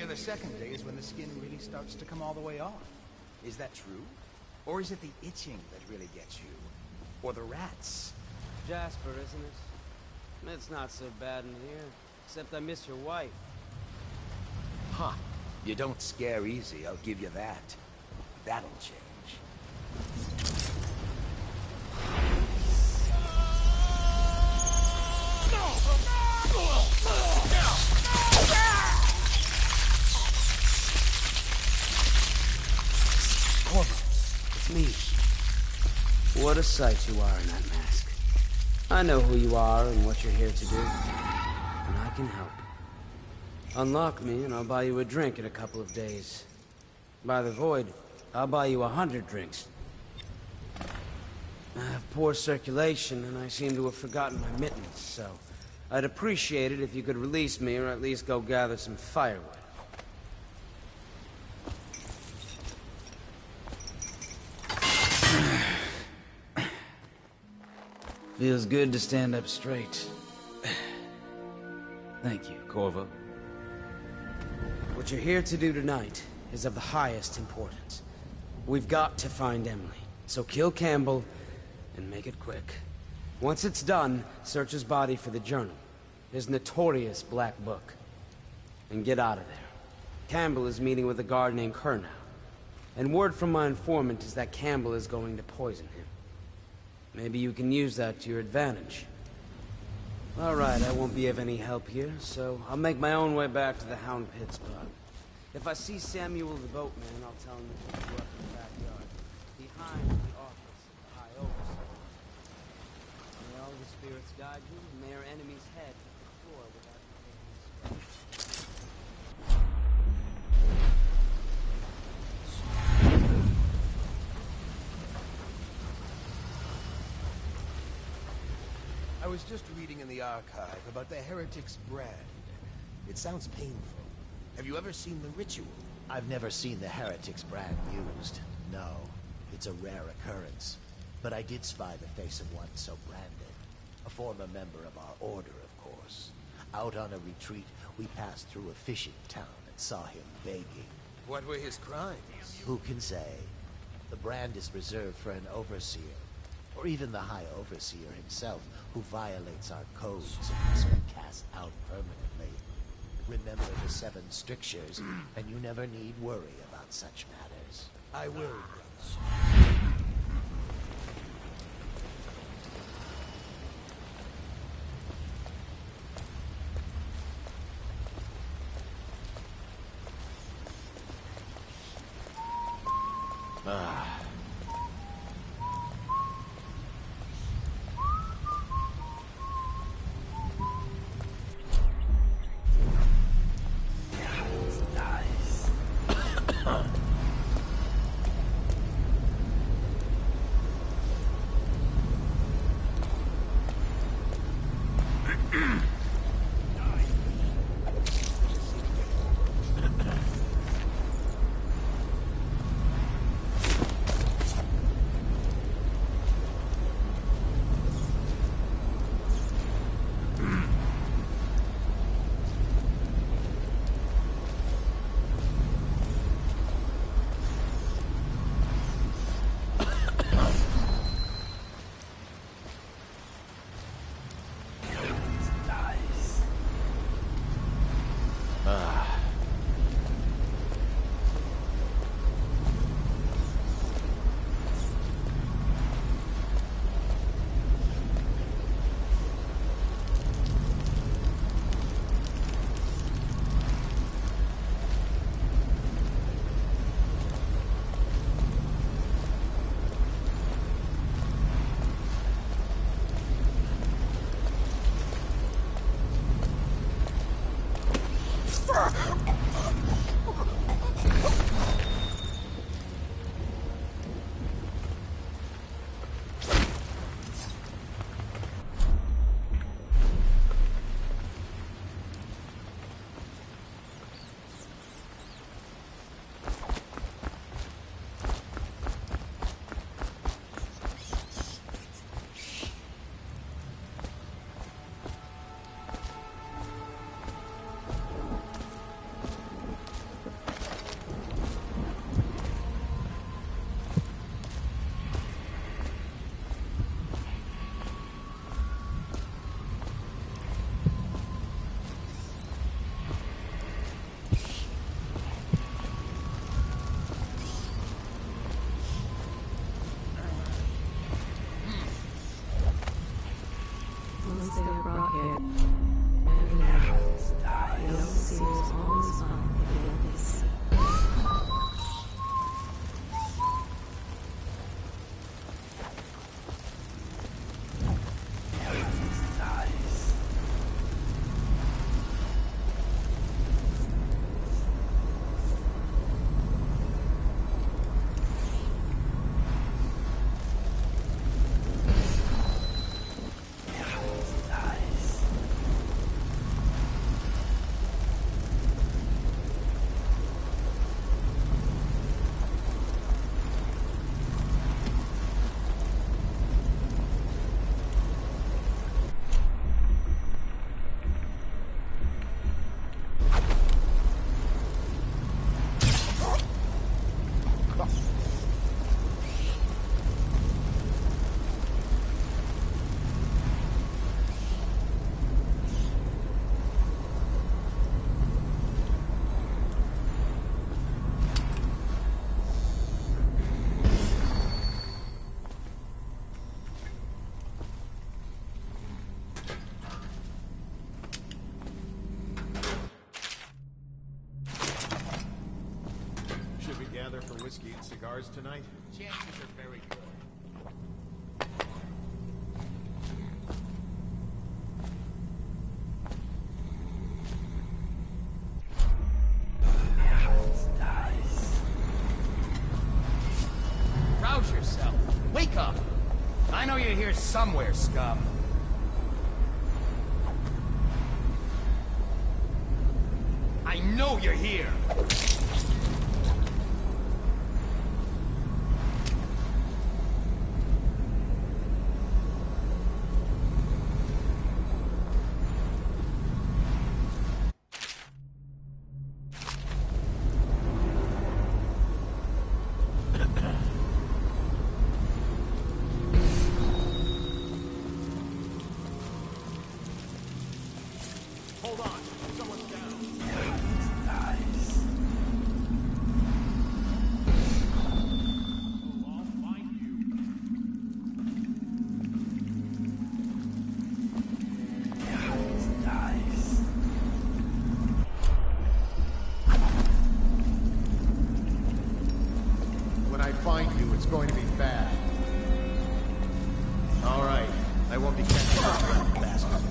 the second day is when the skin really starts to come all the way off. Is that true? Or is it the itching that really gets you? Or the rats? Jasper, isn't it? It's not so bad in here. Except I miss your wife. Huh. You don't scare easy, I'll give you that. That'll change. It's me. What a sight you are in that mask. I know who you are and what you're here to do. And I can help. Unlock me and I'll buy you a drink in a couple of days. By the Void, I'll buy you 100 drinks. I have poor circulation and I seem to have forgotten my mittens, so I'd appreciate it if you could release me or at least go gather some firewood. Feels good to stand up straight. Thank you, Corvo. What you're here to do tonight is of the highest importance. We've got to find Emily, so kill Campbell and make it quick. Once it's done, search his body for the journal, his notorious black book, and get out of there. Campbell is meeting with a guard named Kernow, and word from my informant is that Campbell is going to poison him. Maybe you can use that to your advantage. All right, I won't be of any help here, so I'll make my own way back to the Hound Pits pub. If I see Samuel the boatman, I'll tell him to pick you up in the backyard, behind the office of the High Overseer. May all the spirits guide you, and may our enemy's head hit the floor without you taking a scratch. I was just reading in the archive about the Heretic's brand. It sounds painful. Have you ever seen the ritual? I've never seen the Heretic's brand used. No, it's a rare occurrence. But I did spy the face of one so branded. A former member of our order, of course. Out on a retreat, we passed through a fishing town and saw him begging. What were his crimes? Who can say? The brand is reserved for an overseer. Or even the High Overseer himself, who violates our codes and must be cast out permanently. Remember the 7 strictures, and you never need worry about such matters. I will, brother. gather for whiskey and cigars tonight? Chances are very good. Rouse yourself. Wake up. I know you're here somewhere, scum. I know you're here. Hold on, someone's down. Oh, I'll find you. When I find you, it's going to be bad. All right, I won't be catching up, you bastard.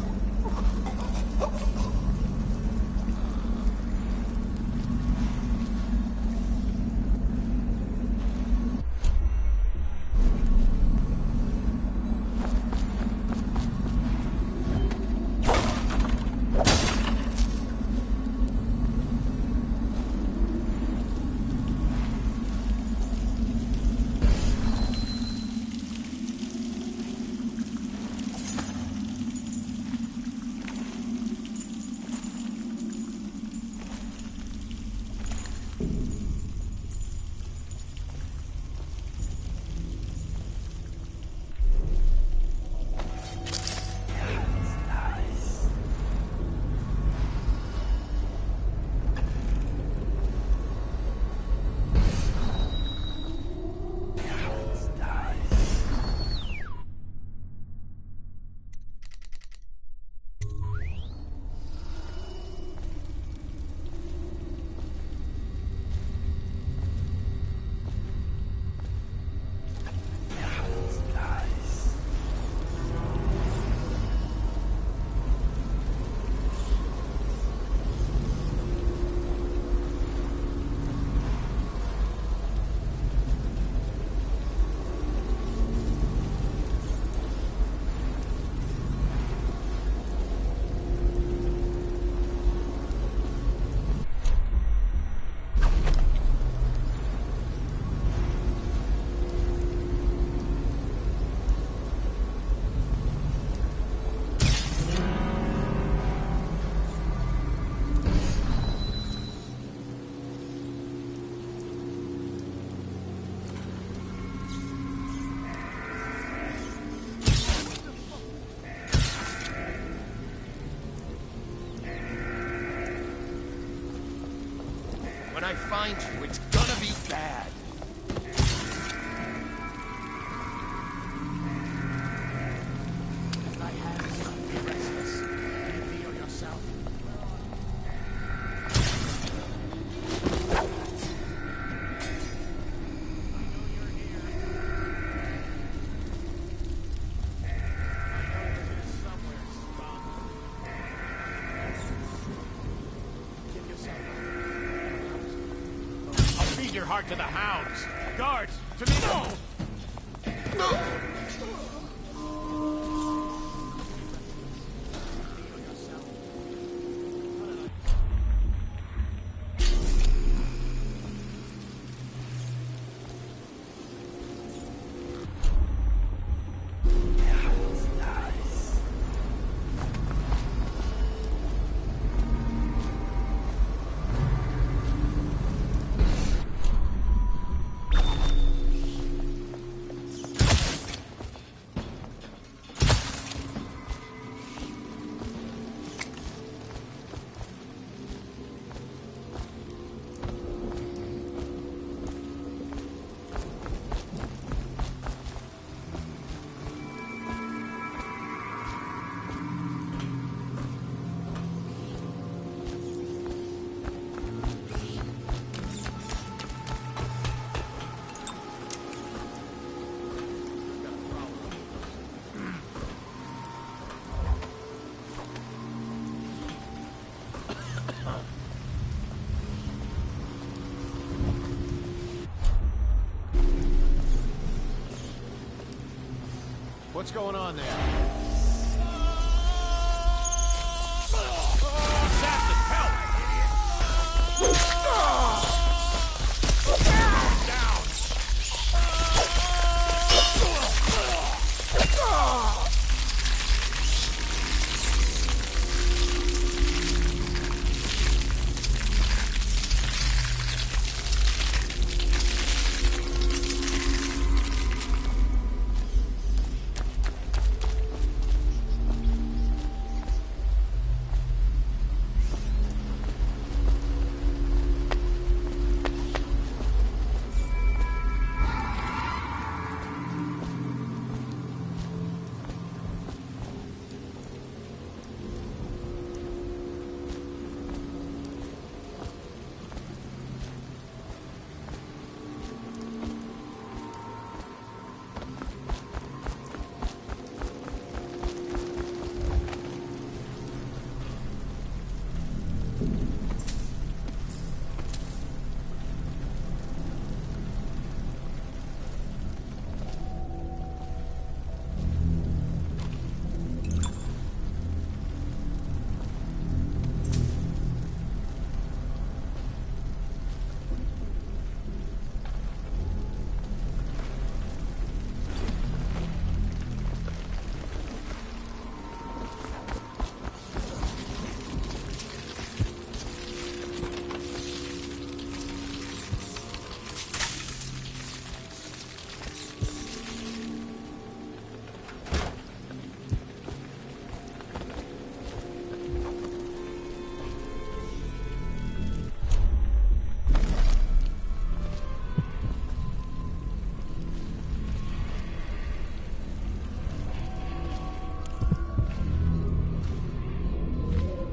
When I find you, it's gonna be bad. I have to be restless. Can you feel yourself? Feed your heart to the hounds. Guards, to me. No! What's going on there? Assassin, help! Down!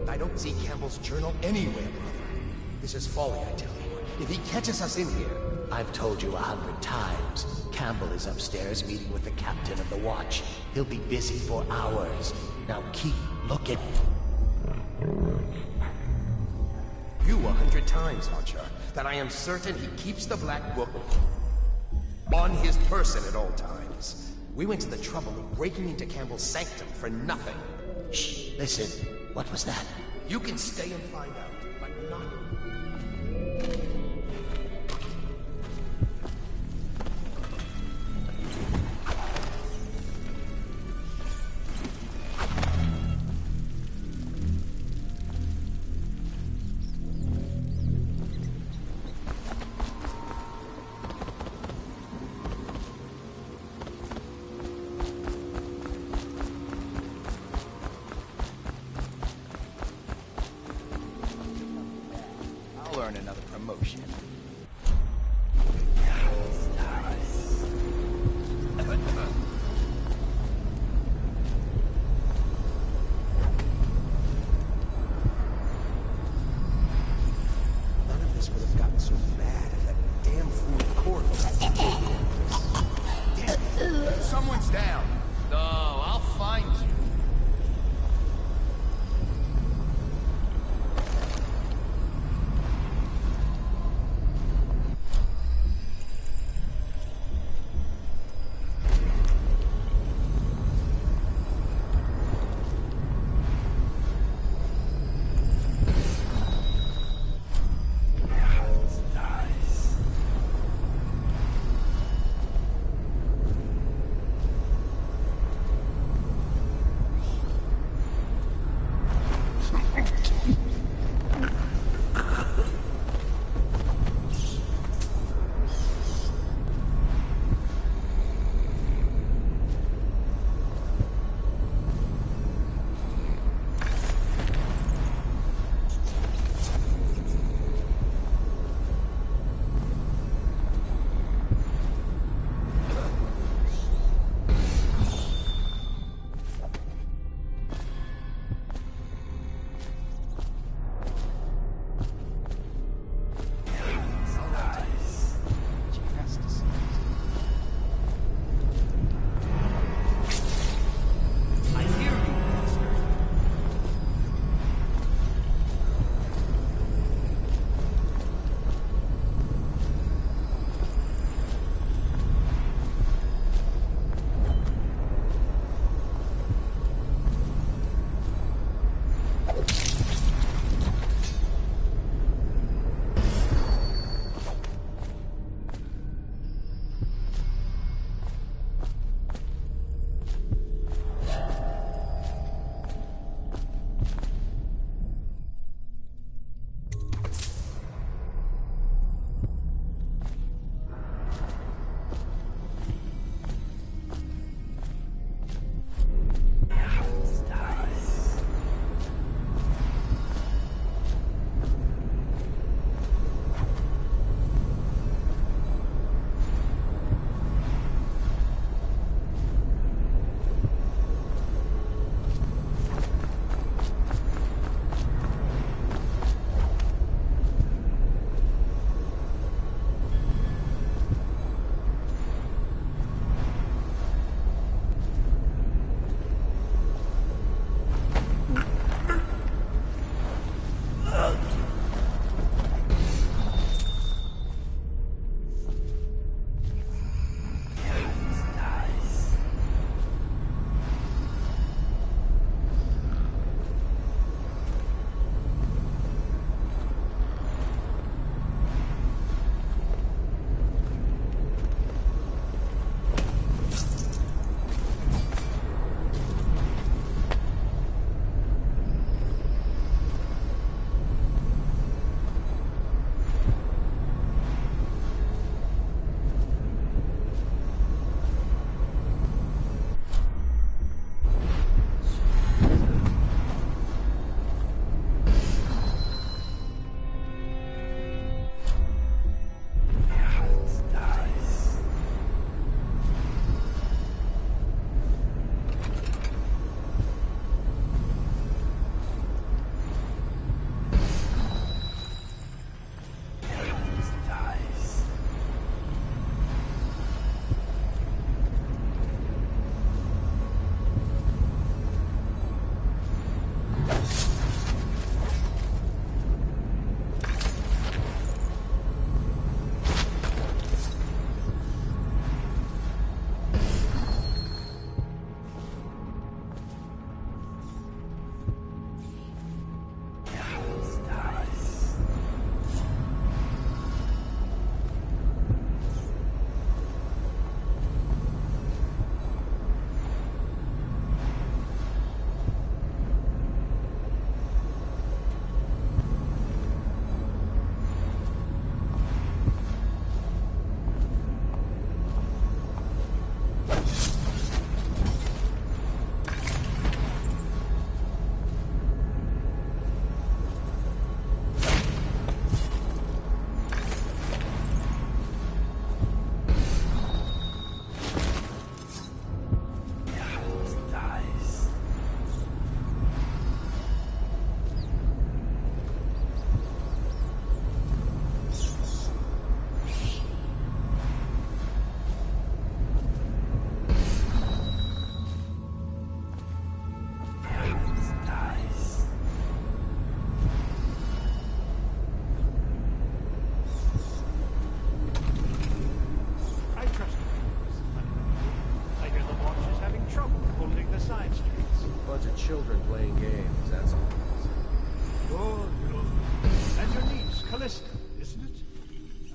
I don't see Campbell's journal anywhere, brother. This is folly, I tell you. If he catches us in here... I've told you 100 times. Campbell is upstairs meeting with the captain of the watch. He'll be busy for hours. Now keep looking. You 100 times, Archer, that I am certain he keeps the Black Book on his person at all times. We went to the trouble of breaking into Campbell's sanctum for nothing. Shh, listen. What was that? You can stay and find out, but not... I'll earn another promotion. None of this would have gotten so bad if that damn fool Court hadn't taken this. Damn it. Someone's down. No, I'll find you.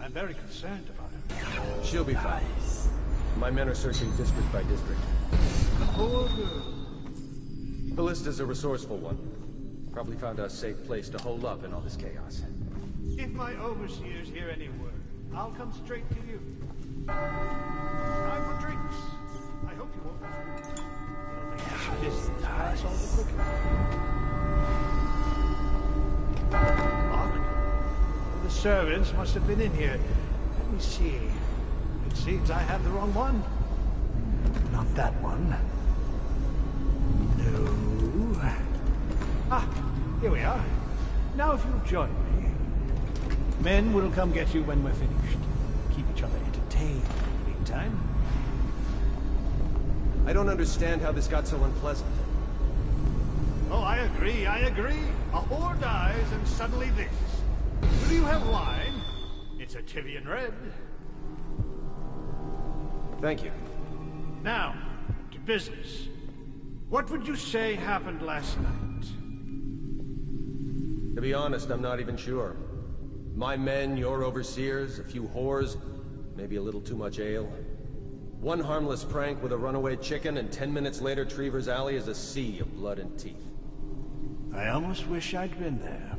I'm very concerned about her. She'll be fine. My men are searching district by district. Poor girl. Ballista's a resourceful one. Probably found a safe place to hole up in all this chaos. If my overseers hear any word, I'll come straight to you. Time for drinks. I hope you won't mind. It'll make this business pass all the quicker. Odd. The servants must have been in here. Let me see. It seems I have the wrong one. Not that one. No. Ah, here we are. Now if you'll join me. Men will come get you when we're finished. Keep each other entertained in the meantime. I don't understand how this got so unpleasant. Oh, I agree. A whore dies and suddenly this. Will you have wine? It's a Tivian red. Thank you. Now, to business. What would you say happened last night? To be honest, I'm not even sure. My men, your overseers, a few whores, maybe a little too much ale. One harmless prank with a runaway chicken, and 10 minutes later, Trevor's Alley is a sea of blood and teeth. I almost wish I'd been there.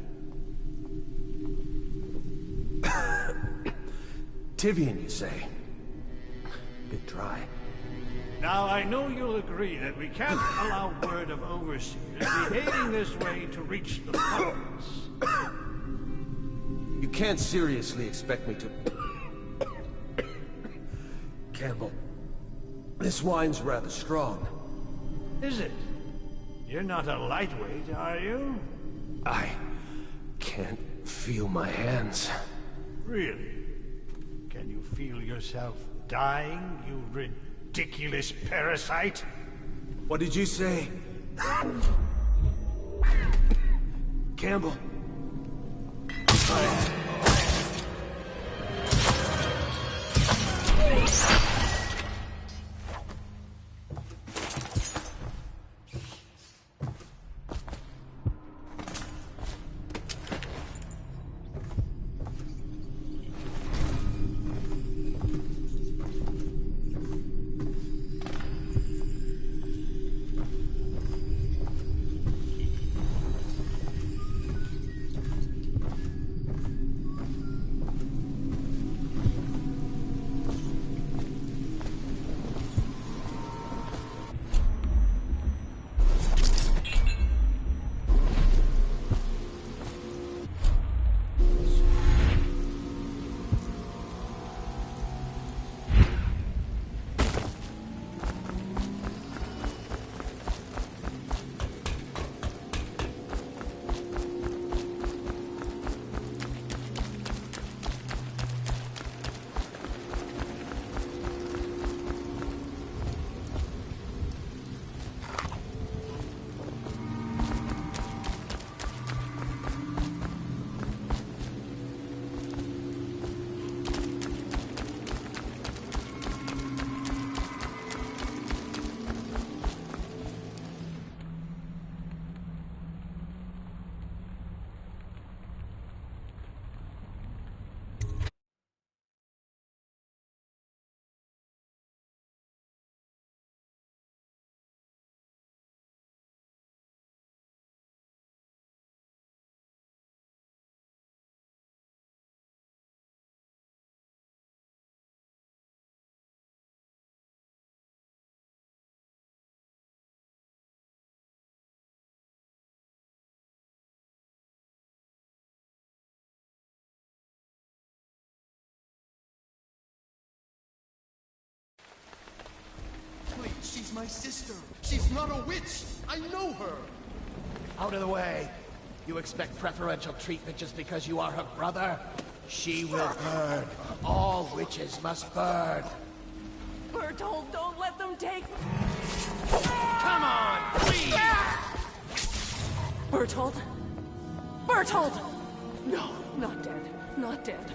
Tivian, you say? Bit dry. Now, I know you'll agree that we can't allow word of overseers behaving this way to reach the publics. You can't seriously expect me to... Campbell, this wine's rather strong. Is it? You're not a lightweight, are you? I can't feel my hands. Really? Can you feel yourself dying, you ridiculous parasite? What did you say? Campbell. She's my sister. She's not a witch. I know her. Out of the way. You expect preferential treatment just because you are her brother? She will burn. All witches must burn. Bertold, don't let them take... Come on, please! Bertold? Bertold! No, not dead. Not dead.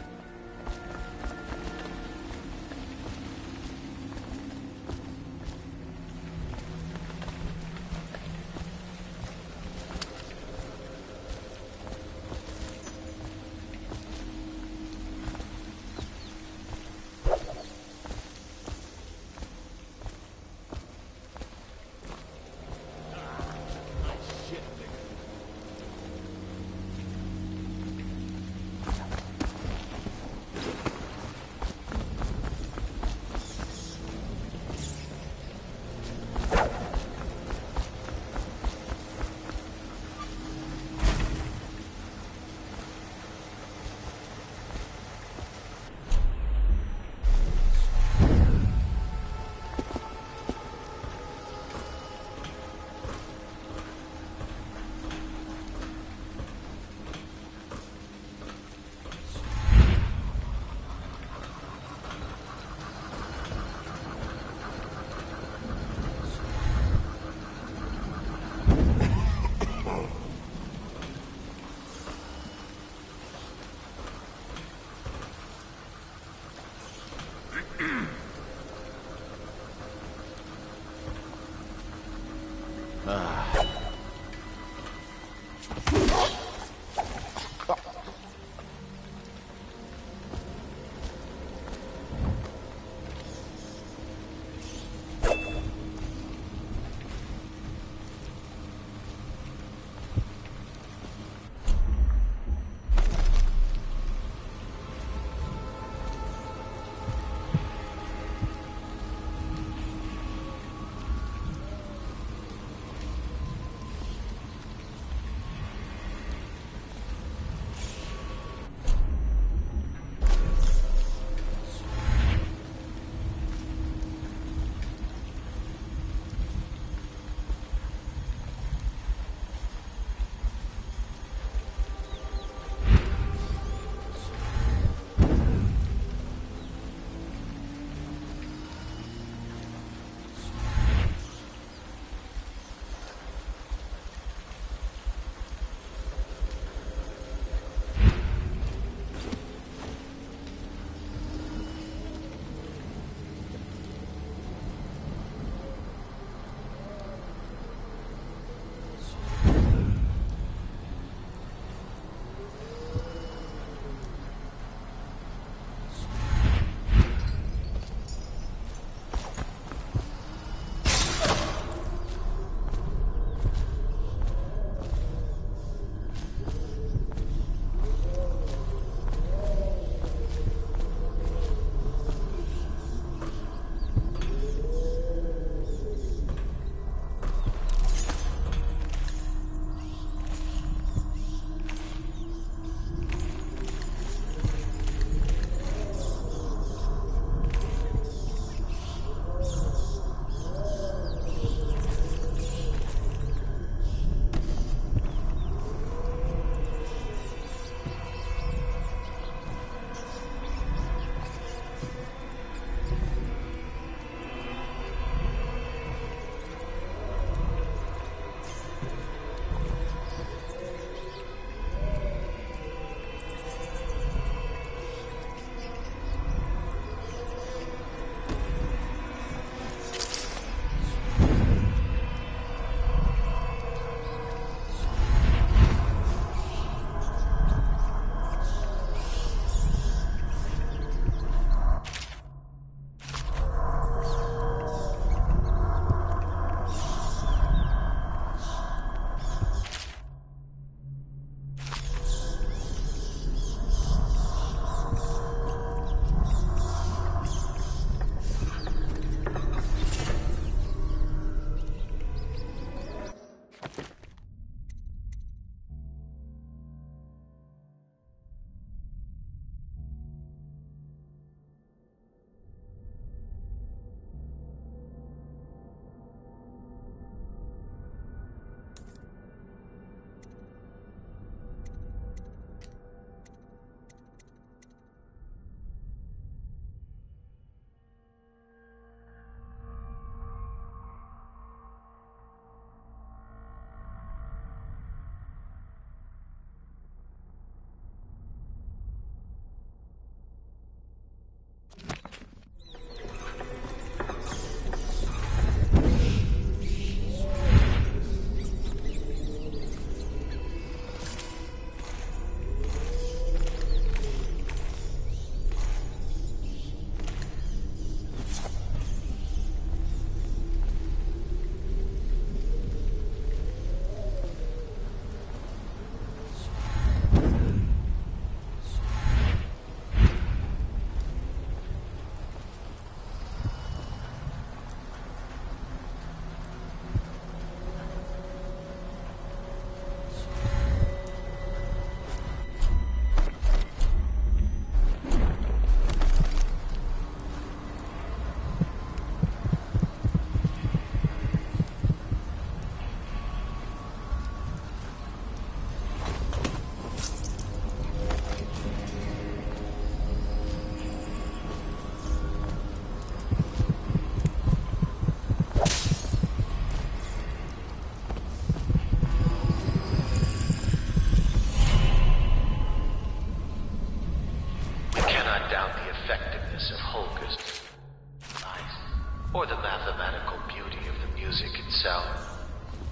or the mathematical beauty of the music itself.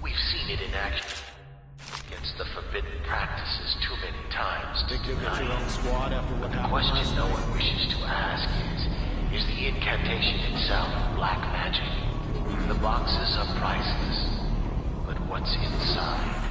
We've seen it in action against the forbidden practices too many times. Think you'll get your own squad after what The happened question last no night? one wishes to ask is the incantation itself black magic? The boxes are priceless, but what's inside?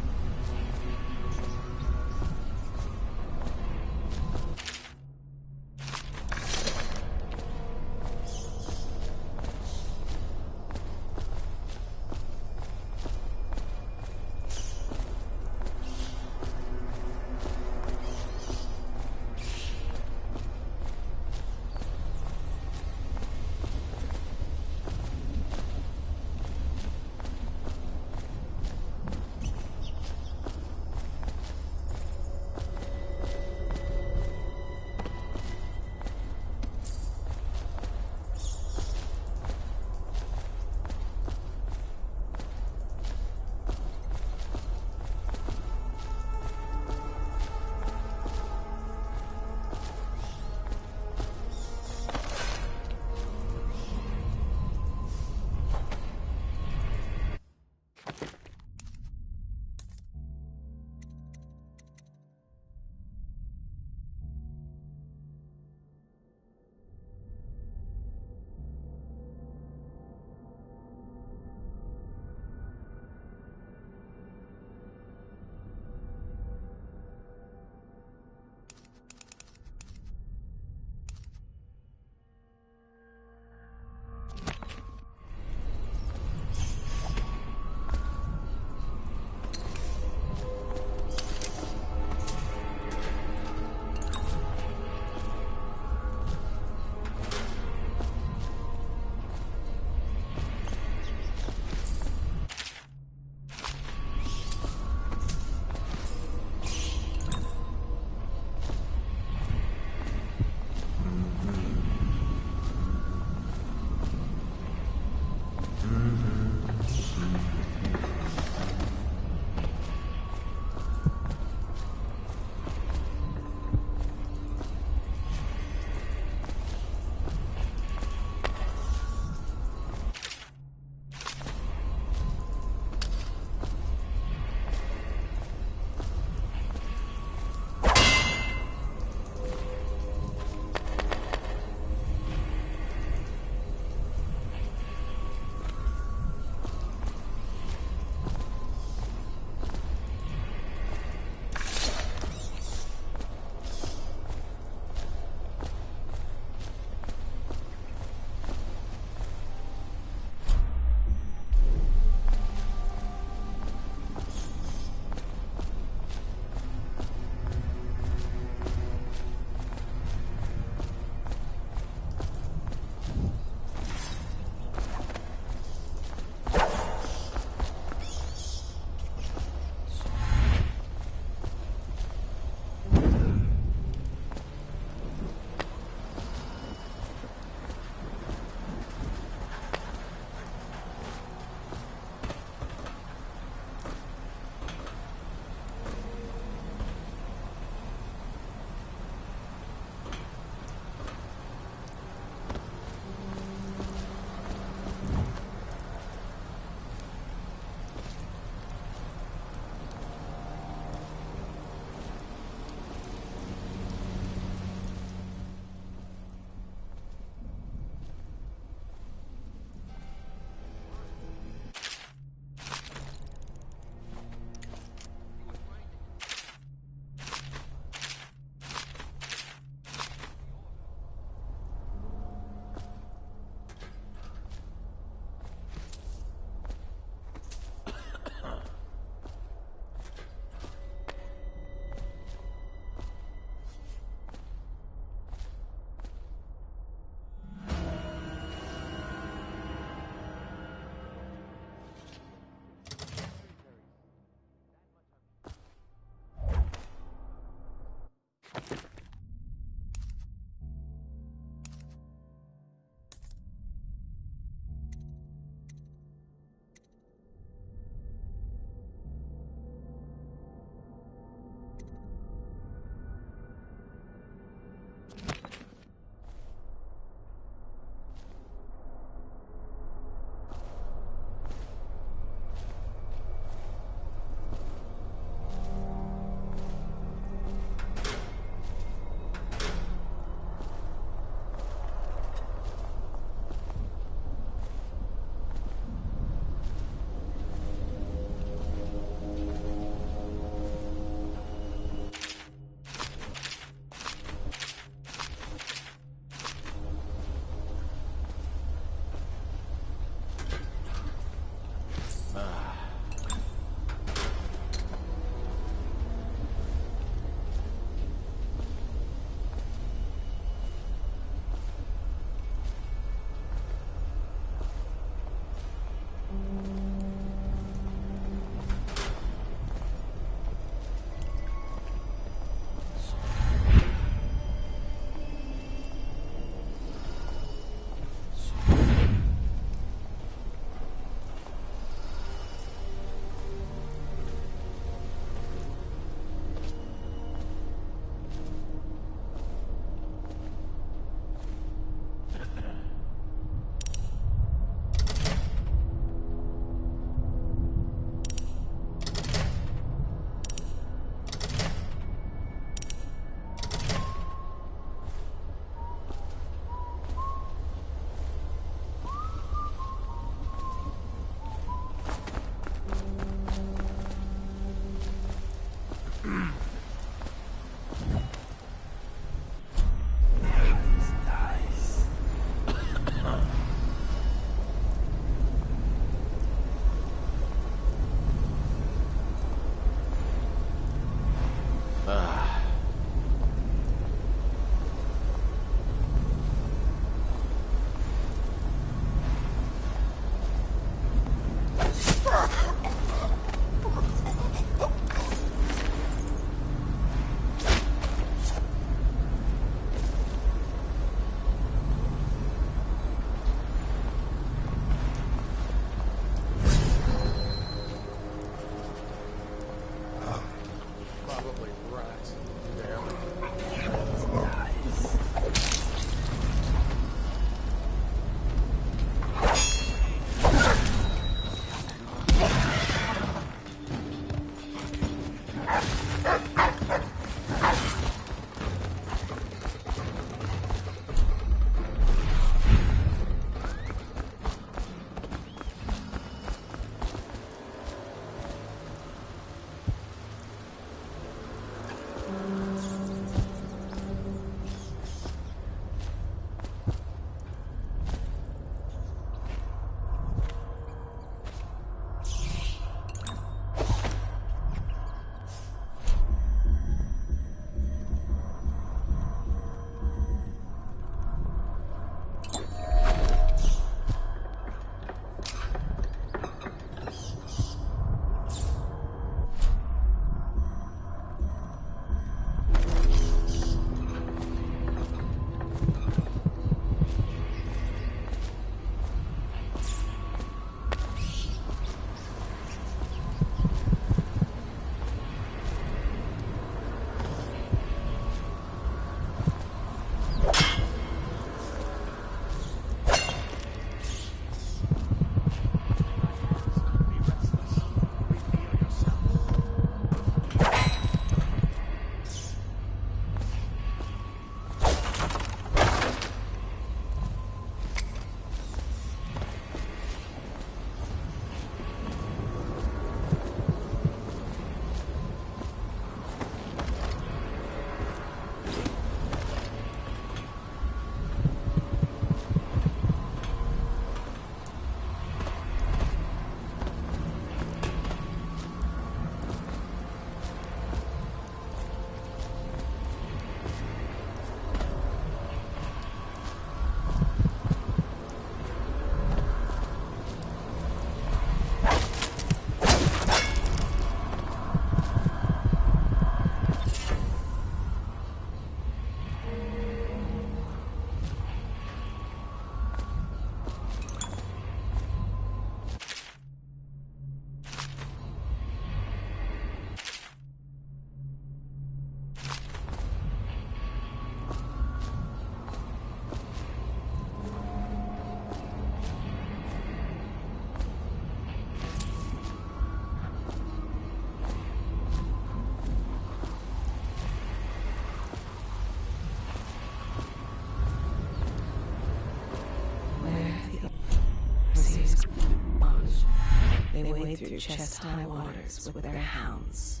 wade through chest-high waters with their hounds.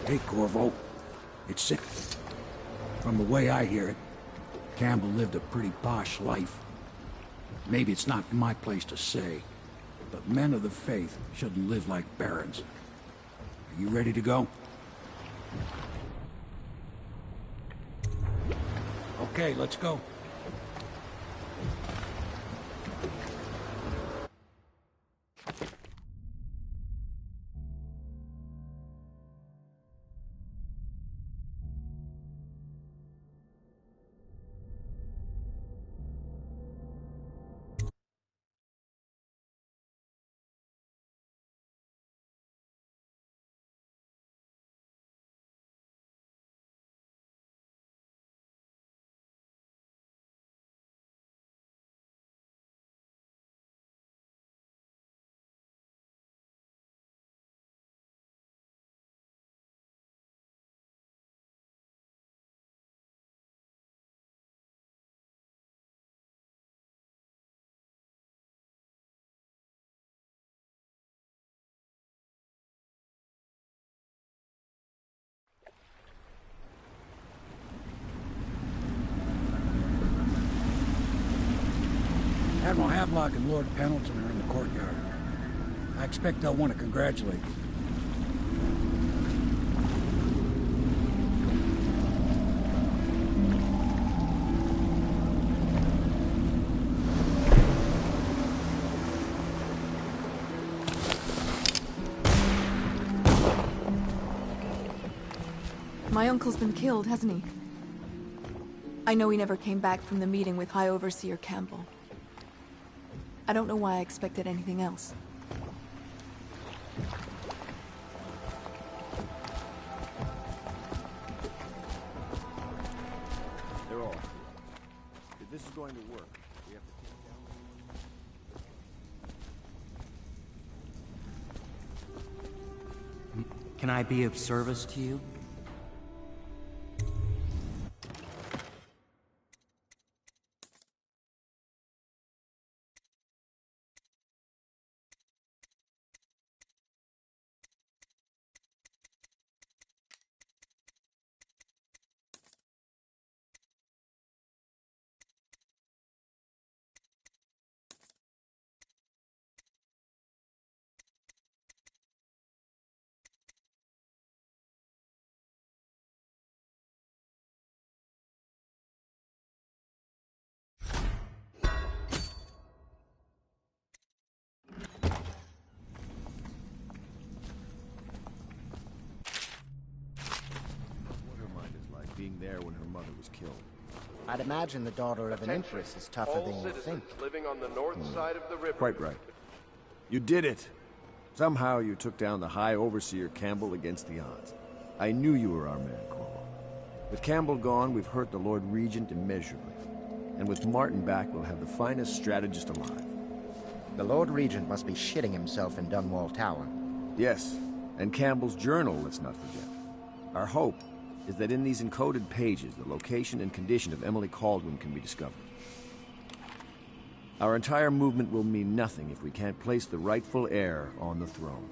Hey, Corvo. It's sick. From the way I hear it, Campbell lived a pretty posh life. Maybe it's not my place to say, but men of the faith shouldn't live like barons. Are you ready to go? Okay, let's go. Admiral Havelock and Lord Pendleton are in the courtyard. I expect they'll want to congratulate you. My uncle's been killed, hasn't he? I know he never came back from the meeting with High Overseer Campbell. I don't know why I expected anything else. They're all here. If this is going to work, we have to take down... Can I be of service to you? being there when her mother was killed. I'd imagine the daughter of an empress is tougher than you think. Living on the north side of the river. Quite right. You did it! Somehow you took down the High Overseer Campbell against the odds. I knew you were our man, Corvo. With Campbell gone, we've hurt the Lord Regent immeasurably. And with Martin back, we'll have the finest strategist alive. The Lord Regent must be shitting himself in Dunwall Tower. Yes, and Campbell's journal, let's not forget. Our hope is that in these encoded pages, the location and condition of Emily Kaldwin can be discovered. Our entire movement will mean nothing if we can't place the rightful heir on the throne.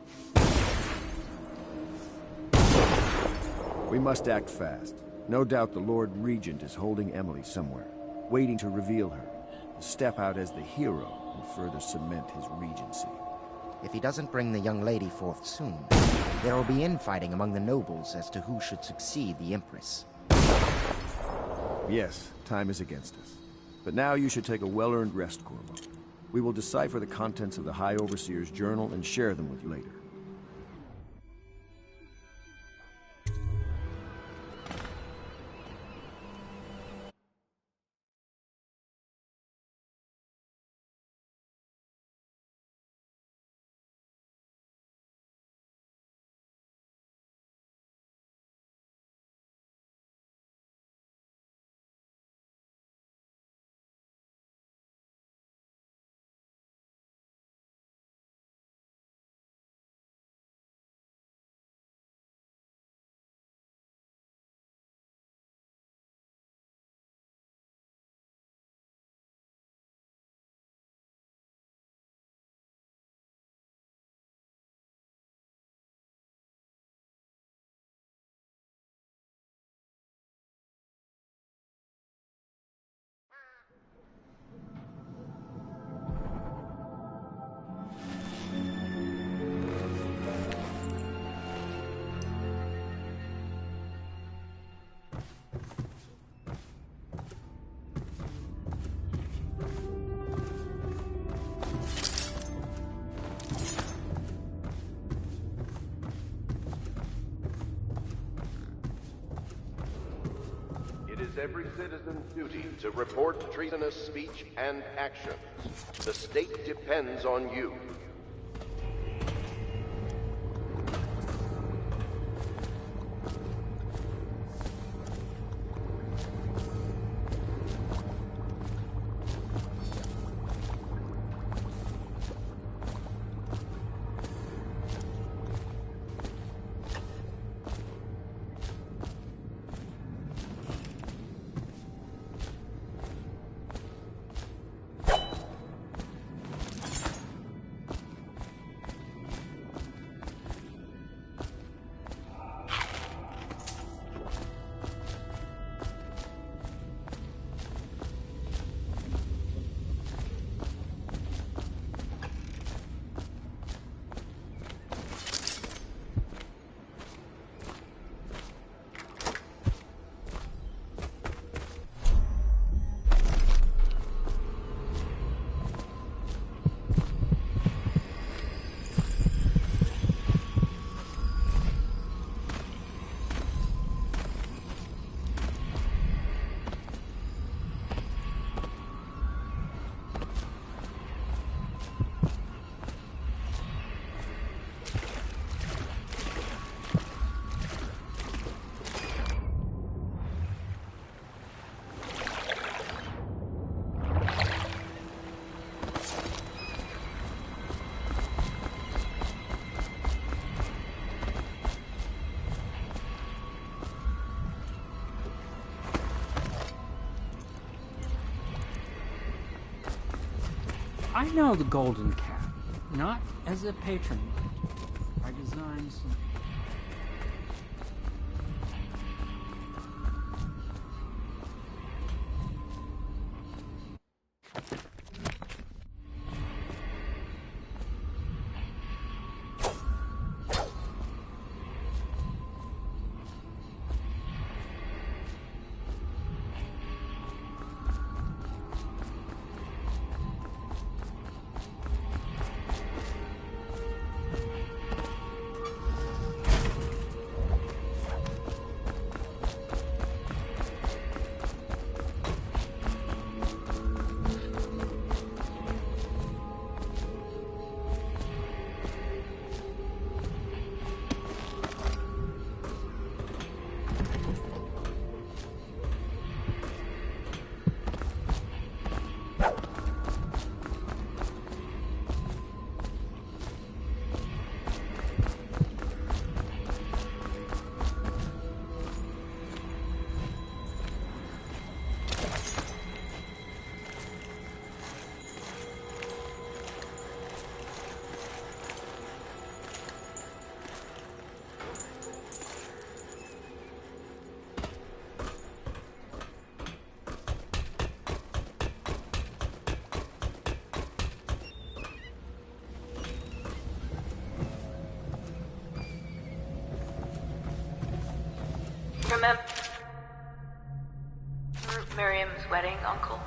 We must act fast. No doubt the Lord Regent is holding Emily somewhere, waiting to reveal her, to step out as the hero and further cement his regency. If he doesn't bring the young lady forth soon, there will be infighting among the nobles as to who should succeed the Empress. Yes, time is against us. But now you should take a well-earned rest, Corvo. We will decipher the contents of the High Overseer's journal and share them with you later. is every citizen's duty to report treasonous speech and actions. The state depends on you. I know the Golden Cat, not as a patron, but by design. Remember Miriam's wedding, Uncle?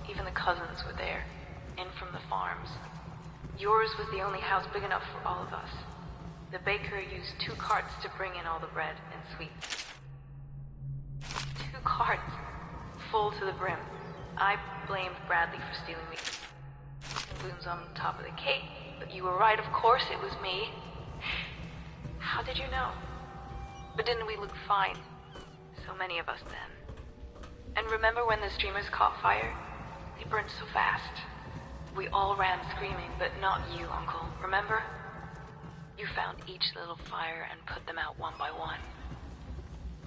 Even the cousins were there, in from the farms. Yours was the only house big enough for all of us. The baker used 2 carts to bring in all the bread and sweets. 2 carts, full to the brim. I blamed Bradley for stealing the balloons on top of the cake, but you were right, of course it was me. How did you know? But didn't we look fine? So many of us then. And remember when the streamers caught fire? They burned so fast. We all ran screaming, but not you, Uncle. Remember? You found each little fire and put them out one by one.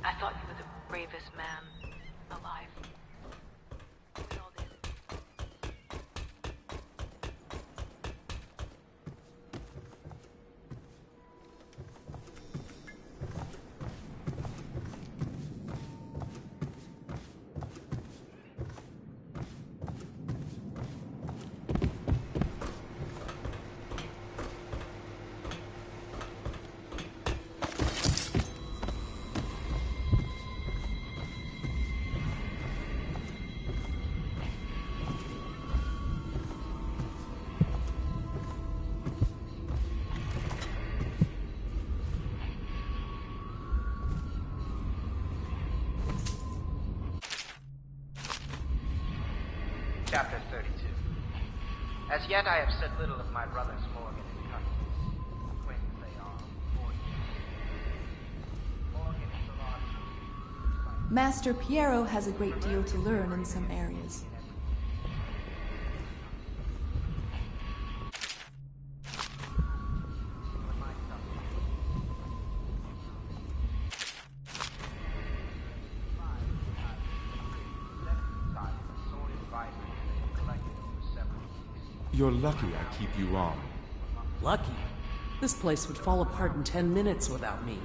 I thought you were the bravest man alive. We all did. As yet I have said little of my brothers Morgan and Cutlass. Twins they are, fortunately. Morgan is the largest. Master Piero has a great deal to learn in some areas. You're lucky I keep you on. Lucky? This place would fall apart in 10 minutes without me.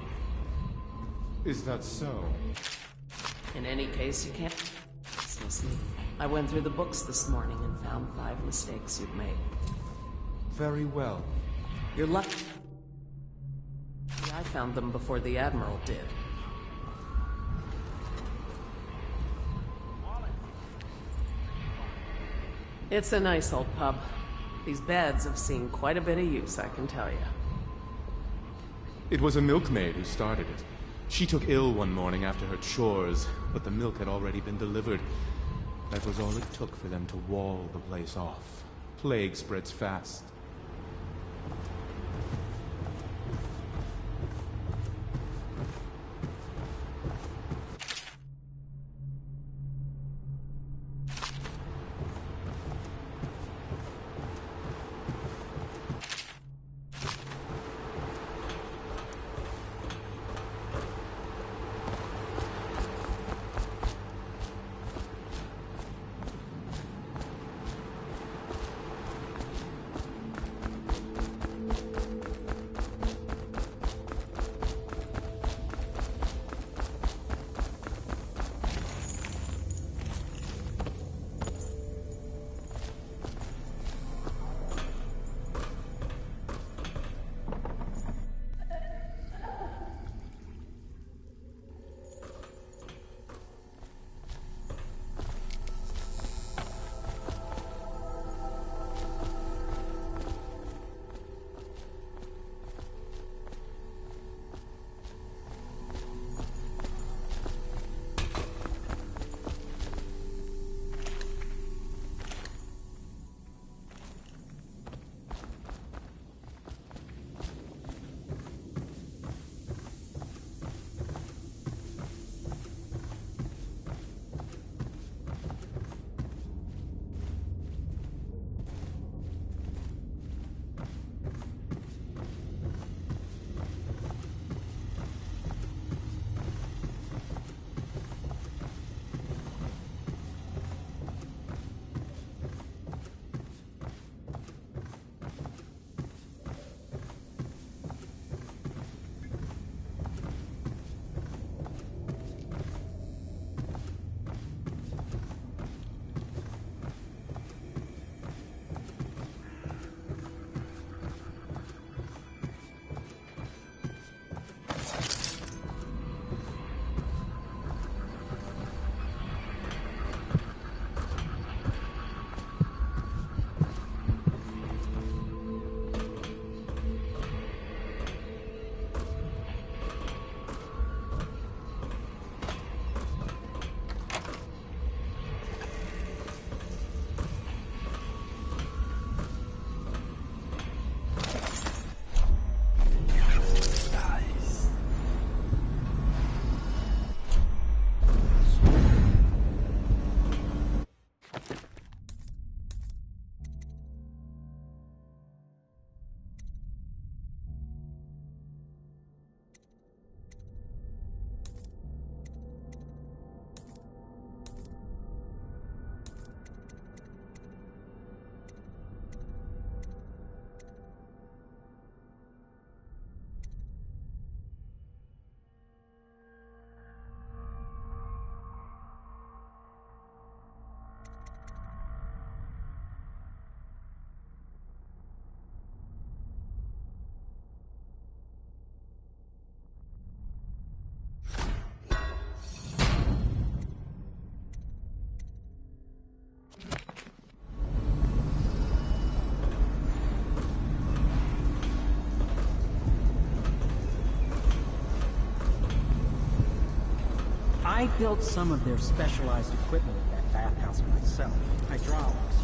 Is that so? In any case, you can't dismiss me. I went through the books this morning and found 5 mistakes you've made. Very well. You're lucky. I found them before the Admiral did. It's a nice old pub. These beds have seen quite a bit of use, I can tell you. It was a milkmaid who started it. She took ill one morning after her chores, but the milk had already been delivered. That was all it took for them to wall the place off. Plague spreads fast. I built some of their specialized equipment at that bathhouse myself. Hydraulics.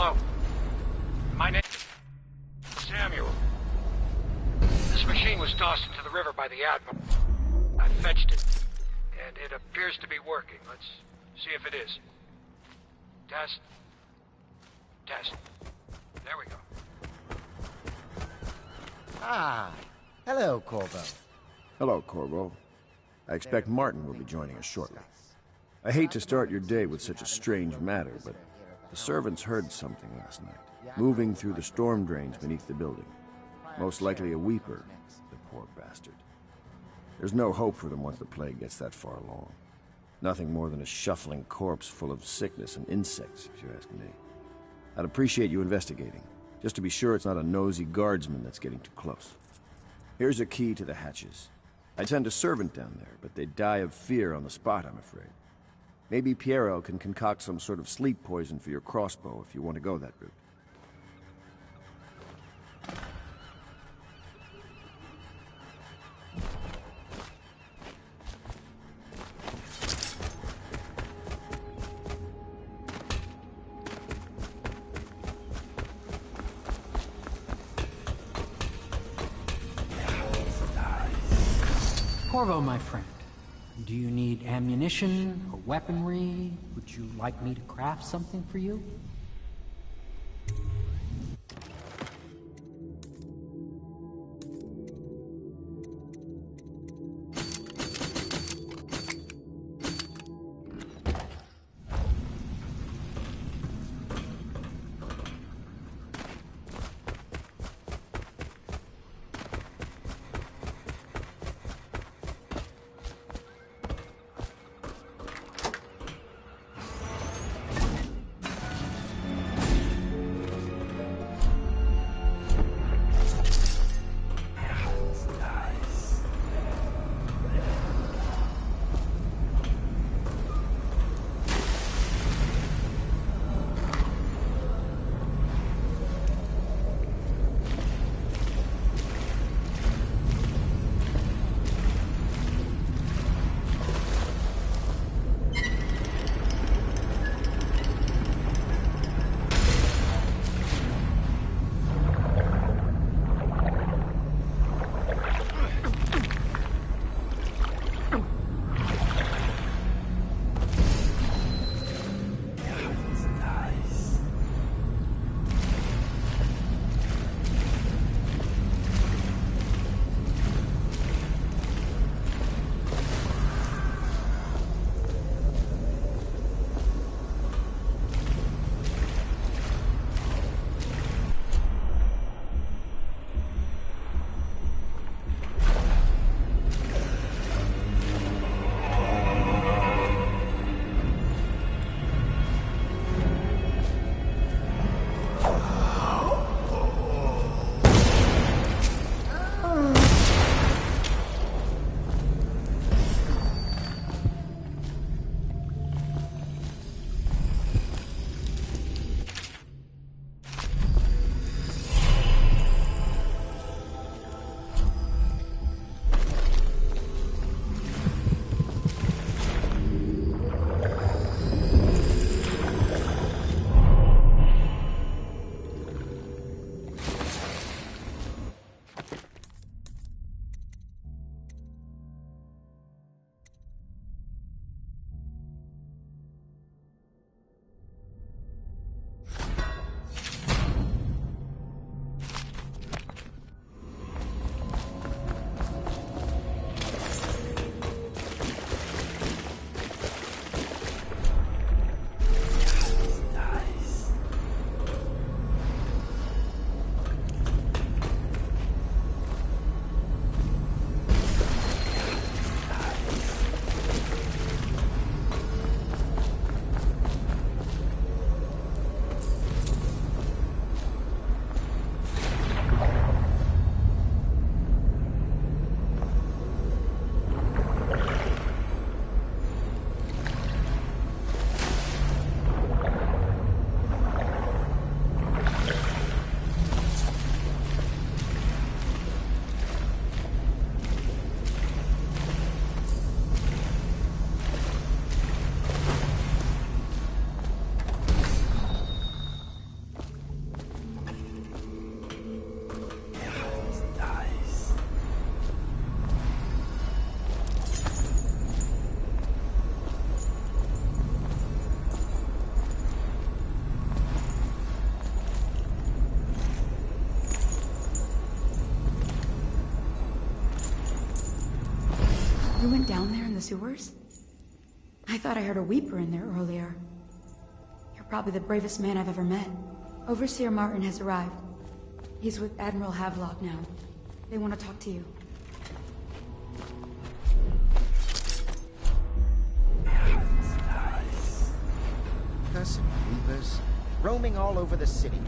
Hello. My name is Samuel. This machine was tossed into the river by the Admiral. I fetched it, and it appears to be working. Let's see if it is. Test. Test. There we go. Ah, hello, Corvo. Hello, Corvo. I expect Martin will be joining us shortly. I hate to start your day with such a strange matter, but the servants heard something last night, moving through the storm drains beneath the building. Most likely a weeper, the poor bastard. There's no hope for them once the plague gets that far along. Nothing more than a shuffling corpse full of sickness and insects, if you ask me. I'd appreciate you investigating, just to be sure it's not a nosy guardsman that's getting too close. Here's a key to the hatches. I'd send a servant down there, but they'd die of fear on the spot, I'm afraid. Maybe Piero can concoct some sort of sleep poison for your crossbow if you want to go that route. Corvo, my friend, do you need ammunition or weaponry? Would you like me to craft something for you? went down there in the sewers? I thought I heard a weeper in there earlier. You're probably the bravest man I've ever met. Overseer Martin has arrived. He's with Admiral Havelock now. They want to talk to you. Cursed weepers, roaming all over the city.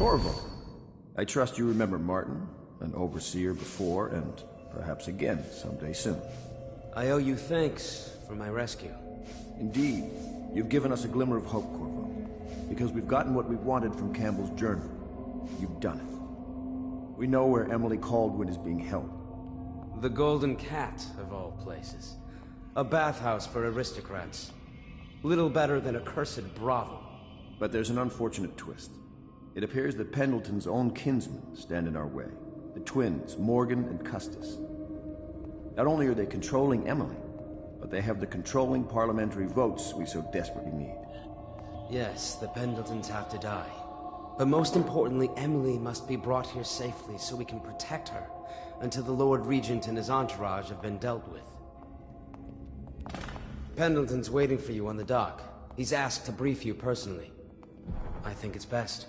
Corvo, I trust you remember Martin, an overseer before, and perhaps again someday soon. I owe you thanks for my rescue. Indeed, you've given us a glimmer of hope, Corvo. Because we've gotten what we wanted from Campbell's journal. You've done it. We know where Emily Caldwin is being held. The Golden Cat, of all places. A bathhouse for aristocrats. Little better than a cursed brothel. But there's an unfortunate twist. It appears that Pendleton's own kinsmen stand in our way. The twins, Morgan and Custis. Not only are they controlling Emily, but they have the controlling parliamentary votes we so desperately need. Yes, the Pendletons have to die. But most importantly, Emily must be brought here safely so we can protect her until the Lord Regent and his entourage have been dealt with. Pendleton's waiting for you on the dock. He's asked to brief you personally. I think it's best.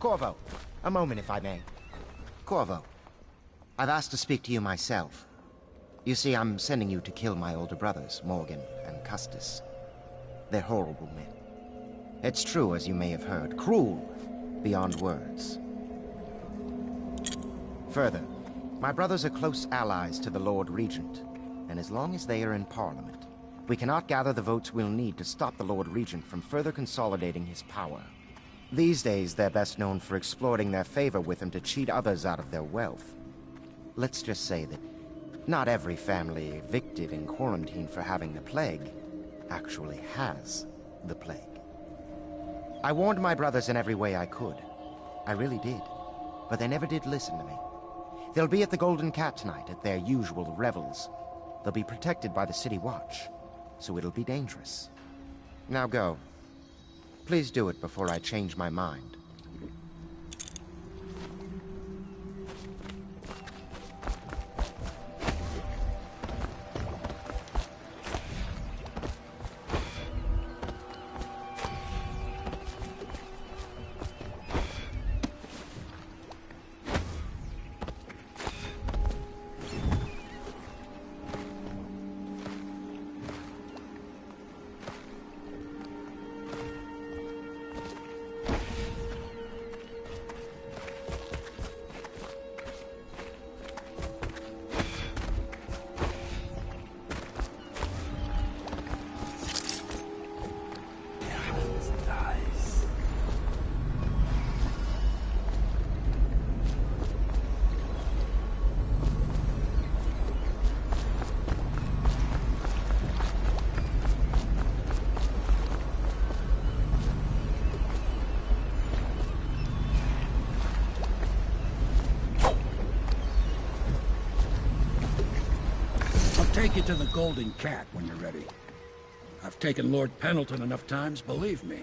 Corvo, a moment if I may. Corvo, I've asked to speak to you myself. You see, I'm sending you to kill my older brothers, Morgan and Custis. They're horrible men. It's true, as you may have heard, cruel beyond words. Further, my brothers are close allies to the Lord Regent, and as long as they are in Parliament, we cannot gather the votes we'll need to stop the Lord Regent from further consolidating his power. These days, they're best known for exploiting their favor with him to cheat others out of their wealth. Let's just say that not every family evicted and quarantined for having the plague actually has the plague. I warned my brothers in every way I could. I really did. But they never did listen to me. They'll be at the Golden Cat tonight at their usual revels. They'll be protected by the City Watch, so it'll be dangerous. Now go. Please do it before I change my mind. take you to the Golden Cat when you're ready. I've taken Lord Pendleton enough times, believe me.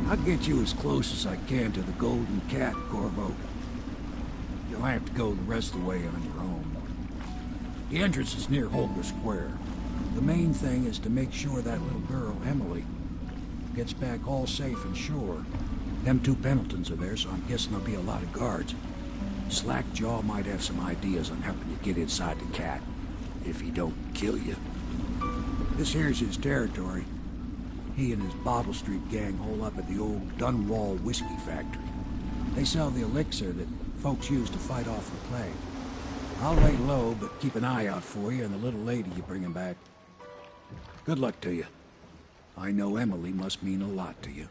I'll get you as close as I can to the Golden Cat, Corvo. You'll have to go the rest of the way on your own. The entrance is near Holger Square. The main thing is to make sure that little girl, Emily, gets back all safe and sure. Them two Pendletons are there, so I'm guessing there'll be a lot of guards. Slackjaw might have some ideas on helping you get inside the cat, if he don't kill you. This here's his territory. He and his Bottle Street gang hole up at the old Dunwall whiskey factory. They sell the elixir that folks use to fight off the plague. I'll lay low, but keep an eye out for you and the little lady you bring him back. Good luck to you. I know Emily must mean a lot to you.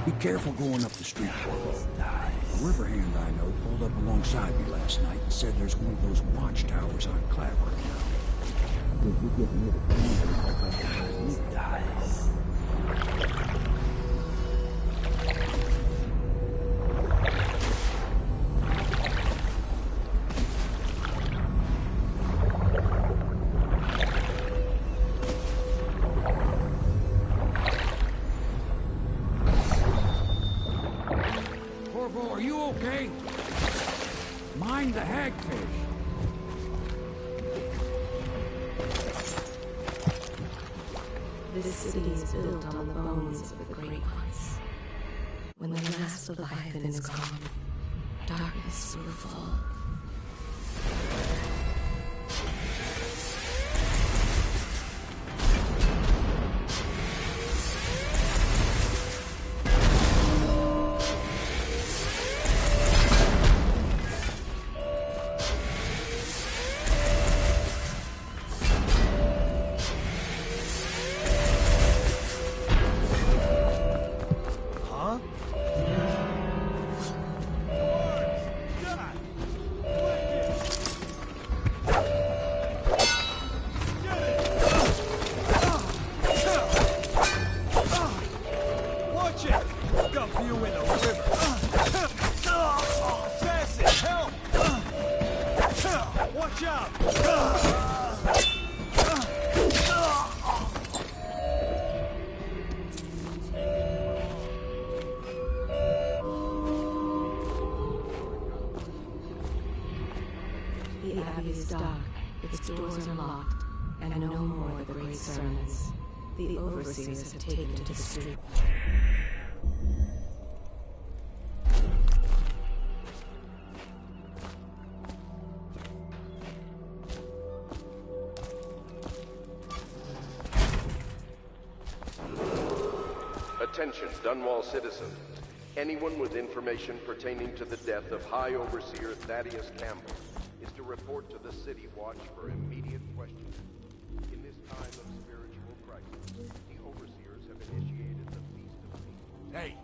Be careful going up the street, Corvo. A river hand I know pulled up alongside me last night and said there's one of those watchtowers on Clavering now. Did you get near the Corvo, are you okay? Mind the hagfish. This city is built on the bones of the Great Ones. When the last Leviathan is gone, darkness will fall. The Abbey is dark, its doors are locked, and no more the great sermons. The overseers have taken to the street. Attention, Dunwall citizens. Anyone with information pertaining to the death of High Overseer Thaddeus Campbell is to report to the City Watch for immediate questioning. In this time of spiritual crisis, the Overseers have initiated the Feast of Peace. Hey,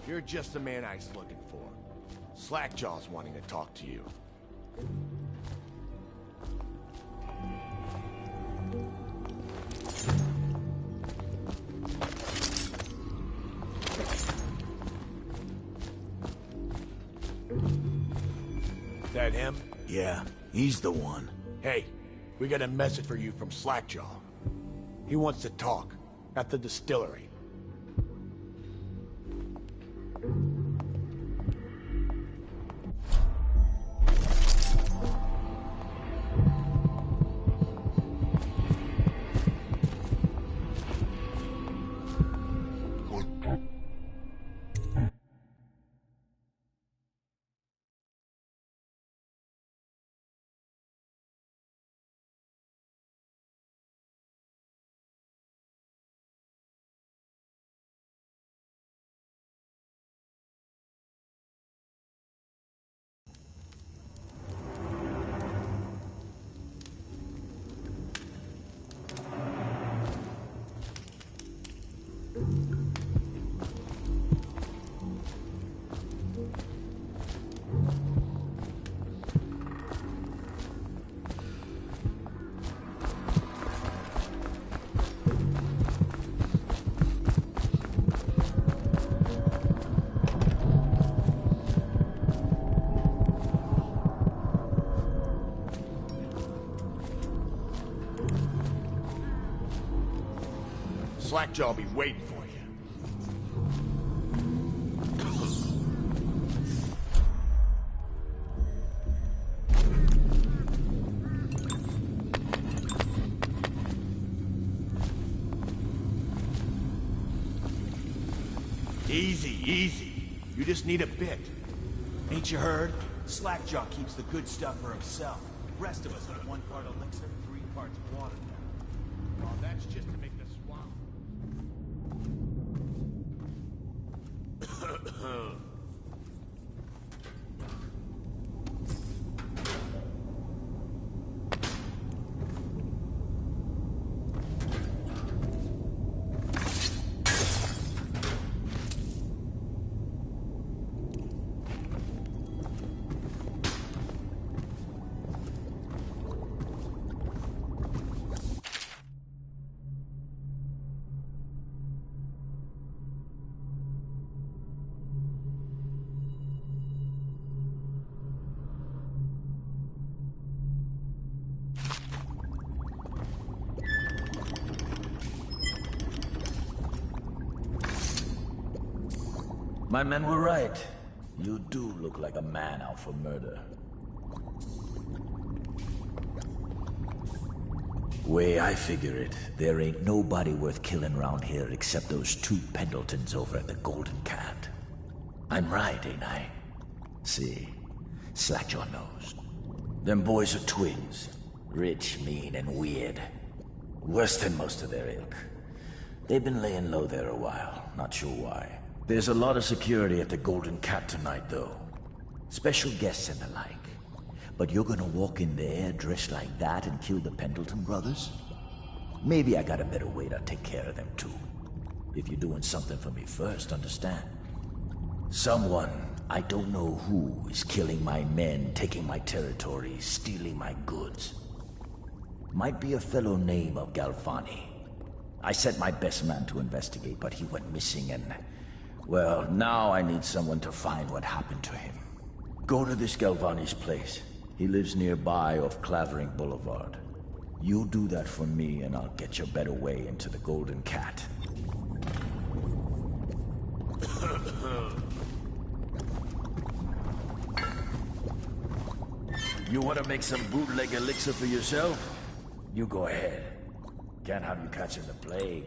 you're just the man I was looking for. Slackjaw's wanting to talk to you. That him? Yeah, he's the one. Hey, we got a message for you from Slackjaw. He wants to talk at the distillery. Slackjaw will be waiting for you. Easy, easy. You just need a bit. Ain't you heard? Slackjaw keeps the good stuff for himself. The rest of us have 1 part elixir, 3 parts water now. Oh, that's just to make the swamp. My men were right. You do look like a man out for murder. Way I figure it, there ain't nobody worth killing around here except those 2 Pendletons over at the Golden Cat. I'm right, ain't I? See, Slackjaw knows. Them boys are twins. Rich, mean, and weird. Worse than most of their ilk. They've been laying low there a while, not sure why. There's a lot of security at the Golden Cat tonight, though. Special guests and the like. But you're gonna walk in there dressed like that and kill the Pendleton brothers? Maybe I got a better way to take care of them, too. If you're doing something for me first, understand? Someone, I don't know who, is killing my men, taking my territory, stealing my goods. Might be a fellow named of Galvani. I sent my best man to investigate, but he went missing and... well, now I need someone to find what happened to him. Go to this Galvani's place. He lives nearby off Clavering Boulevard. You do that for me and I'll get your better way into the Golden Cat. You want to make some bootleg elixir for yourself? You go ahead. Can't have you catching the plague.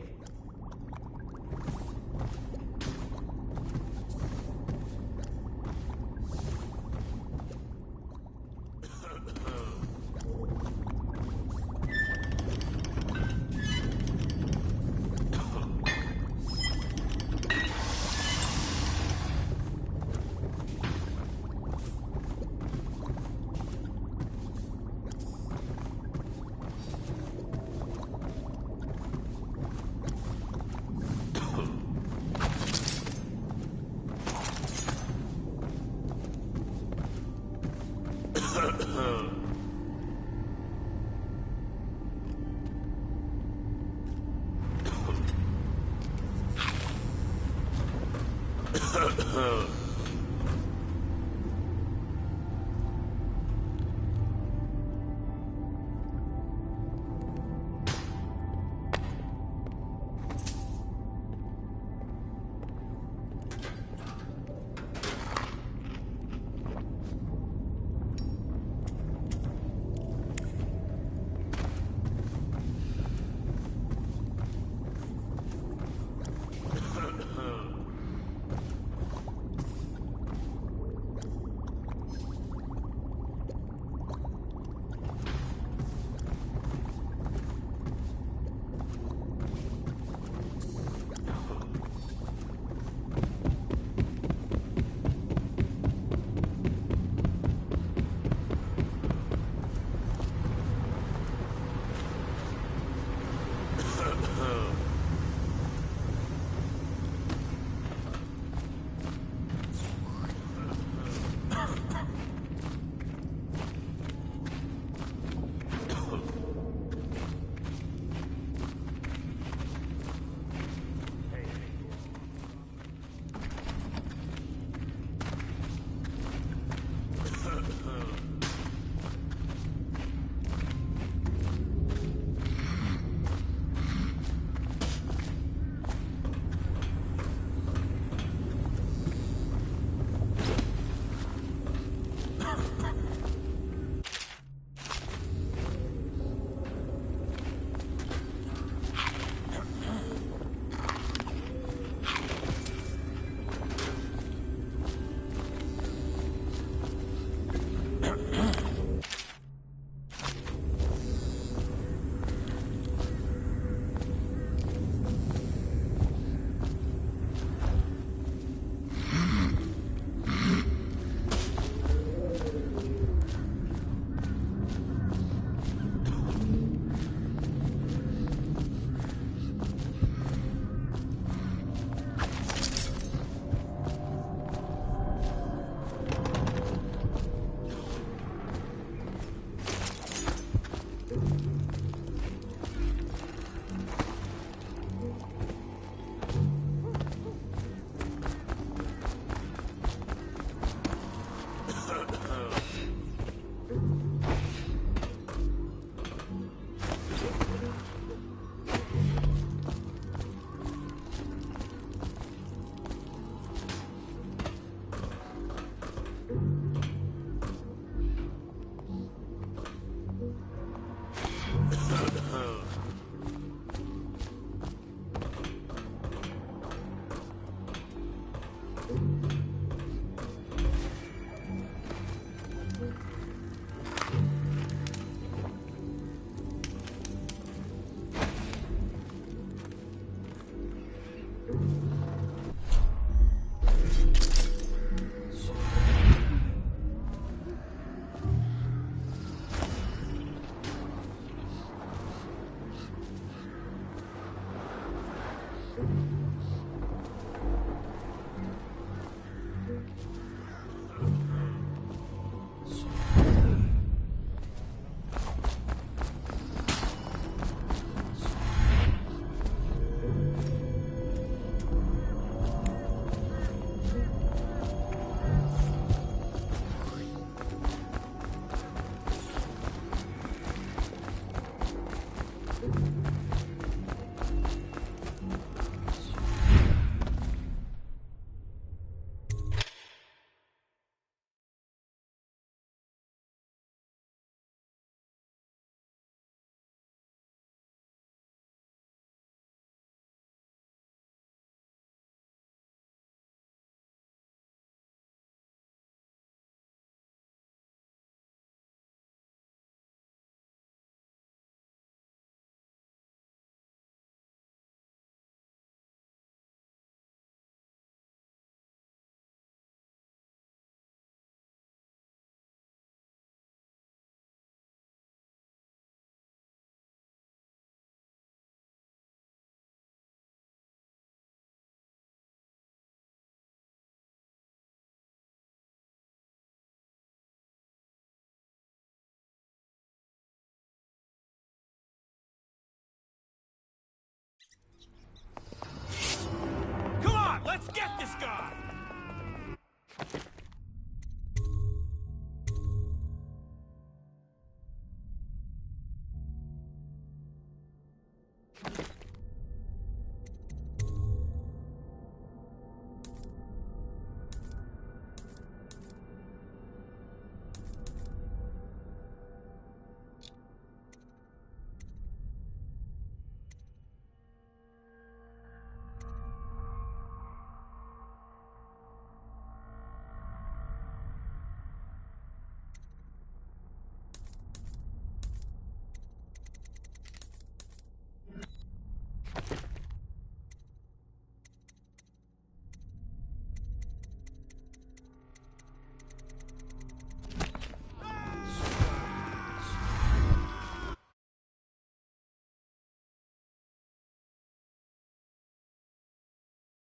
Let's get